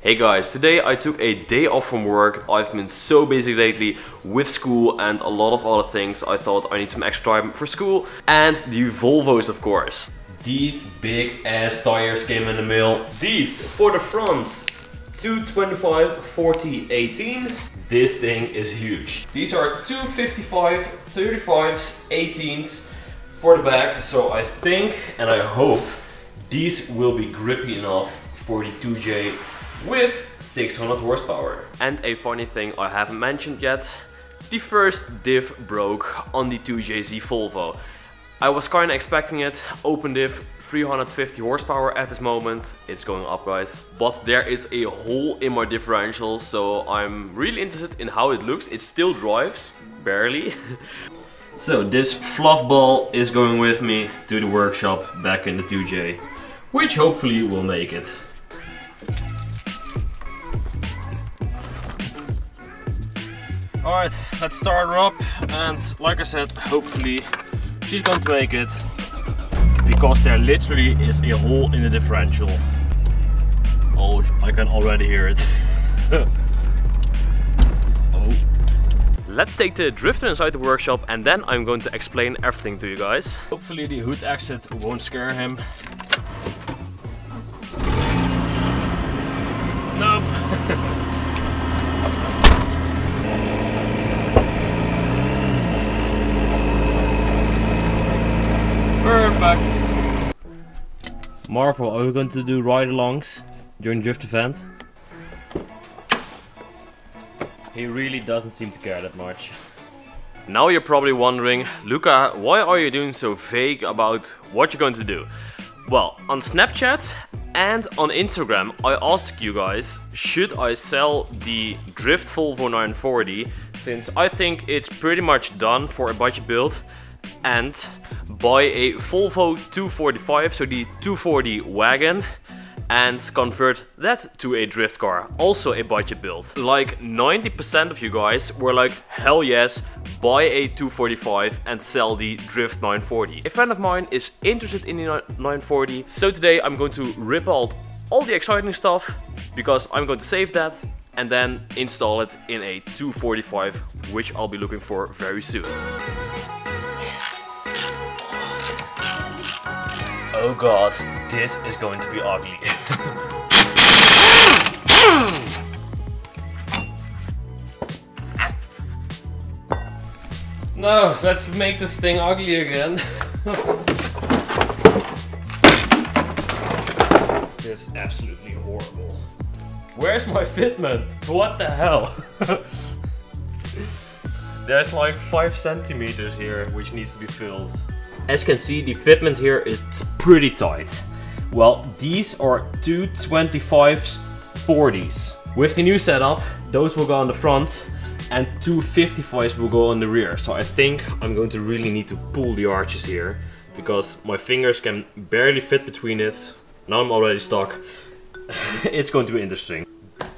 Hey guys, today I took a day off from work. I've been so busy lately with school and a lot of other things. I thought I need some extra time for school and the Volvos, of course. These big ass tires came in the mail. These for the front, 225 40 18. This thing is huge. These are 255 35s 18s for the back. So I think and I hope these will be grippy enough for the 2J with 600 horsepower. And a funny thing I haven't mentioned yet, the first diff broke on the 2JZ Volvo. I was kinda expecting it, open diff, 350 horsepower at this moment, it's going up guys. But there is a hole in my differential, so I'm really interested in how it looks. It still drives, barely. So this fluff ball is going with me to the workshop back in the 2J, which hopefully will make it. Alright, let's start her up, and like I said, hopefully she's going to make it, because there literally is a hole in the differential. Oh, I can already hear it. Oh. Let's take the drifter inside the workshop and then I'm going to explain everything to you guys. Hopefully the hood exit won't scare him. Nope. Perfect. Marvel, are we going to do ride-alongs during the drift event? He really doesn't seem to care that much. Now you're probably wondering, Luca, why are you doing so vague about what you're going to do? Well, on Snapchat and on Instagram I asked you guys, should I sell the Drift Volvo 940, since I think it's pretty much done for a budget build, and buy a Volvo 245, so the 240 wagon, and convert that to a drift car, also a budget build. Like 90% of you guys were like, hell yes, buy a 245 and sell the Drift 940. A friend of mine is interested in the 940, so today I'm going to rip out all the exciting stuff, because I'm going to save that and then install it in a 245, which I'll be looking for very soon. Oh god, this is going to be ugly. No, let's make this thing ugly again. This is absolutely horrible. Where's my fitment? What the hell? There's like 5 centimeters here, which needs to be filled. As you can see, the fitment here is pretty tight. Well, these are 225s 40s. With the new setup, those will go on the front and 255s will go on the rear. So I think I'm going to really need to pull the arches here, because my fingers can barely fit between it. Now I'm already stuck. It's going to be interesting.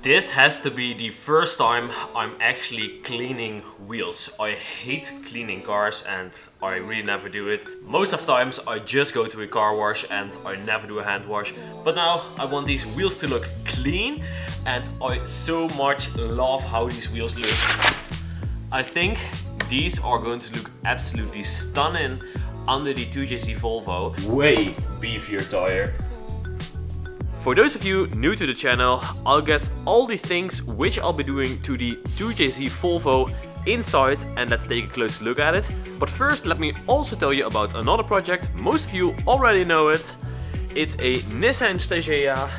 This has to be the first time I'm actually cleaning wheels. I hate cleaning cars and I really never do it. Most of the times I just go to a car wash and I never do a hand wash. But now I want these wheels to look clean, and I so much love how these wheels look. I think these are going to look absolutely stunning under the 2JZ Volvo. Way beefier tire. For those of you new to the channel, I'll get all the things which I'll be doing to the 2JZ Volvo inside, and let's take a closer look at it. But first, let me also tell you about another project. Most of you already know it. It's a Nissan Stagea,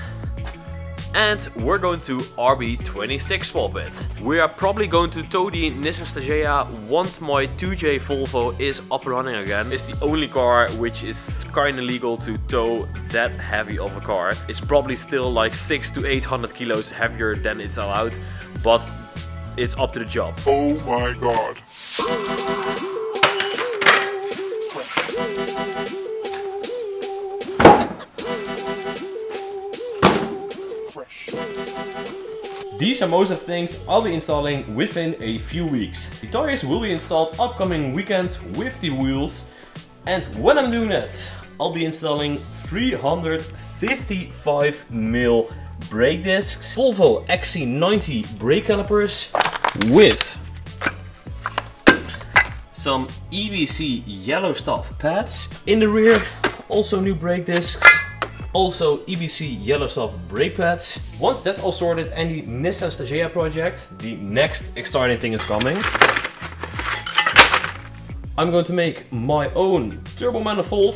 and we're going to RB26 swap it. We are probably going to tow the Nissan Stagea once my 2J Volvo is up and running again. It's the only car which is kinda legal to tow that heavy of a car. It's probably still like 600 to 800 kilos heavier than it's allowed, but it's up to the job. Oh my god. These are most of the things I'll be installing within a few weeks. The tires will be installed upcoming weekends with the wheels, and when I'm doing that, I'll be installing 355mm brake discs, Volvo XC90 brake calipers with some EBC Yellowstuf pads. In the rear, also new brake discs, also EBC Yellowstuf brake pads. Once that's all sorted and the Nissan Stagea project, the next exciting thing is coming. I'm going to make my own turbo manifold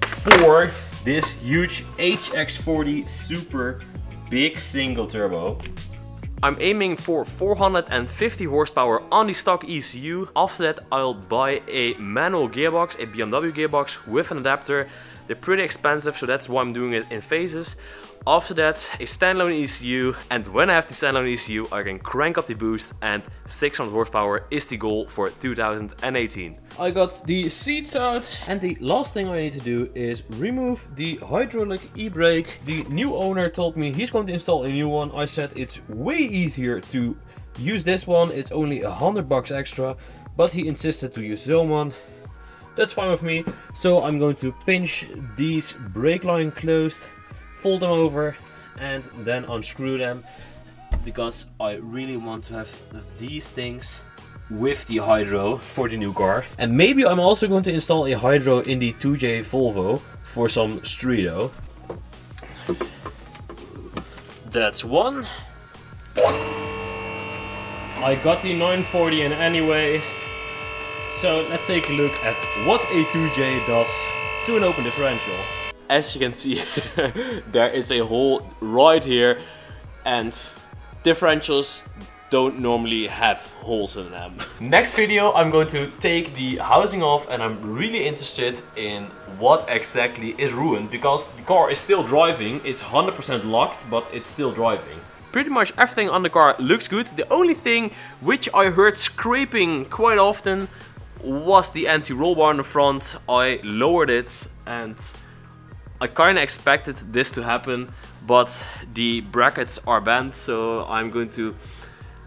for this huge HX40 super big single turbo. I'm aiming for 450 horsepower on the stock ECU. After that I'll buy a manual gearbox, a BMW gearbox with an adapter. They're pretty expensive, so that's why I'm doing it in phases. After that, a standalone ECU, and when I have the standalone ECU, I can crank up the boost, and 600 horsepower is the goal for 2018. I got the seats out, and the last thing I need to do is remove the hydraulic e-brake. The new owner told me he's going to install a new one. I said it's way easier to use this one, it's only $100 extra, but he insisted to use his own one. That's fine with me, so I'm going to pinch these brake line closed, fold them over, and then unscrew them, because I really want to have these things with the hydro for the new car. And maybe I'm also going to install a hydro in the 2J Volvo for some strido. That's one. I got the 940 in anyway. So let's take a look at what a 2J does to an open differential. As you can see, there is a hole right here, and differentials don't normally have holes in them. Next video I'm going to take the housing off, and I'm really interested in what exactly is ruined, because the car is still driving. It's 100% locked, but it's still driving. Pretty much everything on the car looks good. The only thing which I heard scraping quite often was the anti-roll bar in the front. I lowered it and I kind of expected this to happen, but the brackets are bent, so I'm going to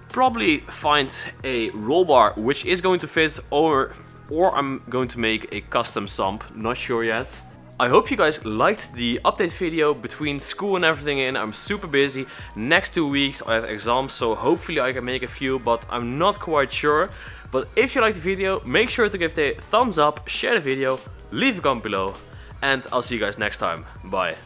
probably find a roll bar which is going to fit, or I'm going to make a custom sump, not sure yet. I hope you guys liked the update video. Between school and everything in, I'm super busy. Next 2 weeks I have exams, so hopefully I can make a few, but I'm not quite sure. But if you liked the video, make sure to give it a thumbs up, share the video, leave a comment below, and I'll see you guys next time. Bye.